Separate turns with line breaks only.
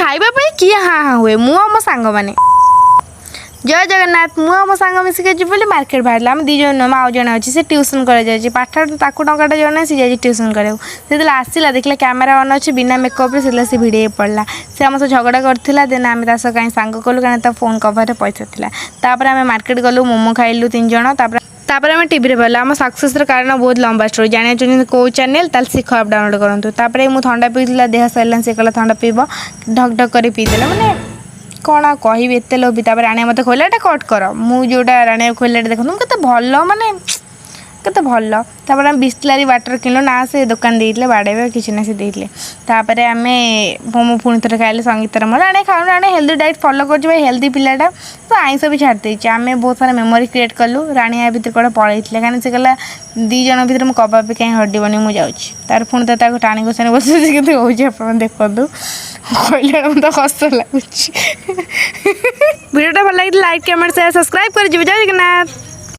खाइबा किए हाँ हाँ हुए मु मो सांग मैंने जय जगन्नाथ मुझे मो सांग मिसिक जी बोली मार्केट बाहर आम दी जन नुआ आउ जड़े अच्छी से ट्यूशन कर पाठ ताकू टाटा जन सी जाए ट्यूशन कर आसला देखला कैमेरा ऑन अच्छे बिना मेकअप से भिड़े पड़ा से आम सह झगड़ा करता देन आम कहीं सांग कलु कहीं फोन कवर पैसा था आम मार्केट गलु मोमो खाइलु 3 जन तापर आम टीवी पढ़ला आम सक्सेस कारण बहुत लंबा स्टोरी जाना चाहिए कौ चैनल ताल शिख आप डाउनलोड करूँ तापर मुझे थंडा पीला देह सारे से कहला थंडा पीब ढक ढक कर पीदेला मैंने कौन कह एत लोभी राणी मत खोला कट कर मुझा राणी खोला देखो के भल मानने केते भल तापर आम बिस्लरी वाटर किणु ना से दुकान देते बाड़े किसी ना से देते तापर आम मोमो पुणी थे खाइले संगीतर मोर आने खाऊ आने हेल्दी डाइट फॉलो कर हेल्दी पिलाटा तो आईंस भी छाड़ देती आम बहुत सारा मेमोरी क्रिएट कलु राणी भितर कौन पलैती कहीं से कहला 2 जन भर मुझे कबाब भी कहीं हड्डीबनी मुझे जाऊँगी तार पुणी तो टाणी घोषानी बस कि आप देखु कहले मतलब हस लगुच वीडियोटा भल लगे लाइक कमेंट शेयर सब्सक्राइब कर जय जगन्नाथ।